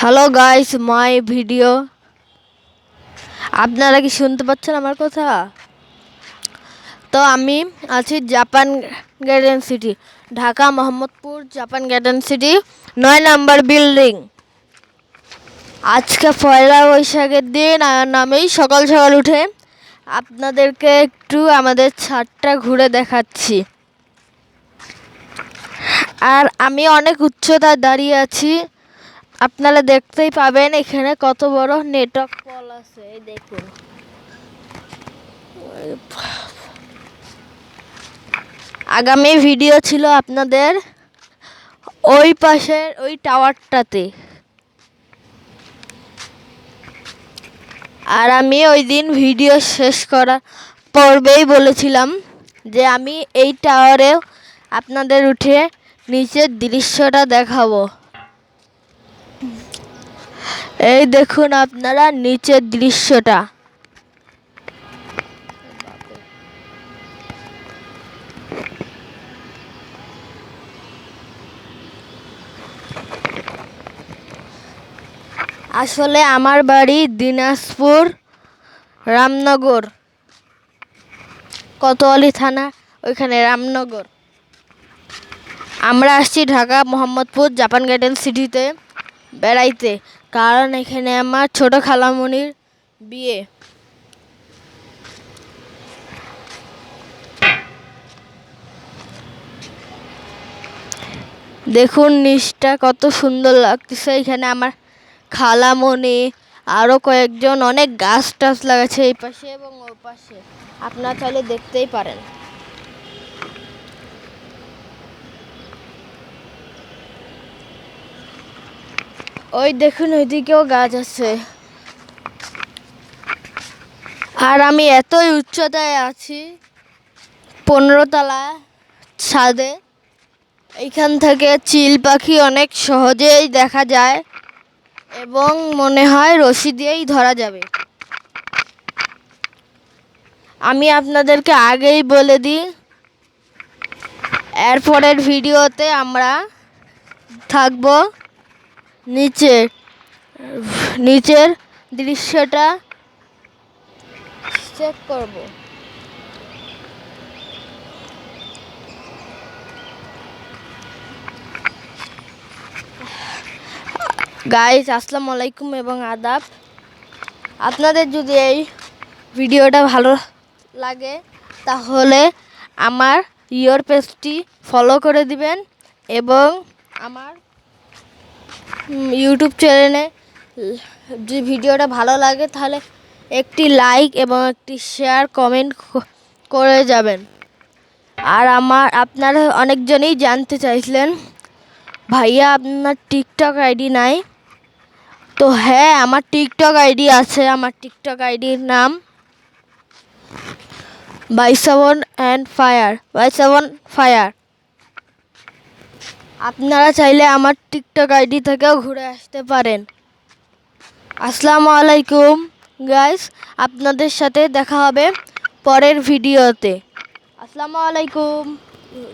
Hello guys, my video. আপনারা কি শুনতে পাচ্ছেন আমার কথা? তো আমি আছি Japan garden city, Dhaka Mohammadpur Japan garden city ৯ নম্বর বিল্ডিং। আজকে পয়লা বৈশাখের দিন আমি সকাল সকাল উঠে আপনাদেরকে একটু আমাদের ছাদটা ঘুরে দেখাচ্ছি। আর আমি অনেক উচ্চতায় দাঁড়িয়ে আছি, আপনারা দেখতেই পাবেন এখানে কত বড় নেটওয়ার্ক পল আছে। এই দেখুন, আগামী ভিডিও ছিল আপনাদের ওই পাশের ওই টাওয়ারটাতে। আর আমি ওই দিন ভিডিও শেষ করার পর্বেই বলেছিলাম যে আমি এই টাওয়ারেও আপনাদের উঠে নিচের দৃশ্যটা দেখাবো। এই দেখুন আপনারা নিচের দৃশ্যটা। আসলে আমার বাড়ি দিনাজপুর রামনগর, কোতোয়ালি থানা, ওইখানে রামনগর। আমরা আসছি ঢাকা মোহাম্মদপুর জাপান গার্ডেন সিটিতে বেড়াইতে, কারণ এখানে আমার ছোট খালামণির বিয়ে। দেখুন নিচটা কত সুন্দর লাগতেছে। এখানে আমার খালামণি আরও কয়েকজন অনেক গাছ টাছ লাগাচ্ছে এই পাশে এবং ওই পাশে, আপনারা চাইলে দেখতেই পারেন। ওই দেখুন ওইদিকেও গাছ আছে। আর আমি এতই উচ্চতায় আছি, 15 তলা ছাদে। এইখান থেকে চিল পাখি অনেক সহজেই দেখা যায় এবং মনে হয় রশি দিয়েই ধরা যাবে। আমি আপনাদেরকে আগেই বলে দিই, এরপরের ভিডিওতে আমরা থাকবো নিচের দৃশ্যটা চেক করব। গাইস, আসসালামু আলাইকুম এবং আদাব। আপনাদের যদি এই ভিডিওটা ভালো লাগে তাহলে আমার পেজটি ফলো করে দিবেন এবং আমার ইউটিউব চ্যানেলে যদি ভিডিওটা ভালো লাগে তাহলে একটি লাইক এবং একটি শেয়ার কমেন্ট করে যাবেন। আর আপনারা অনেকজনই জানতে চাইছিলেন, ভাইয়া আপনার টিকটক আইডি নাই? তো হ্যাঁ, আমার টিকটক আইডি আছে। আমার টিকটক আইডির নাম by7ফায়ার। আপনারা চাইলে আমার টিকটক আইডি থেকেও ঘুরে আসতে পারেন। আসসালামু আলাইকুম গাইস, আপনাদের সাথে দেখা হবে পরের ভিডিওতে। আসসালামু আলাইকুম।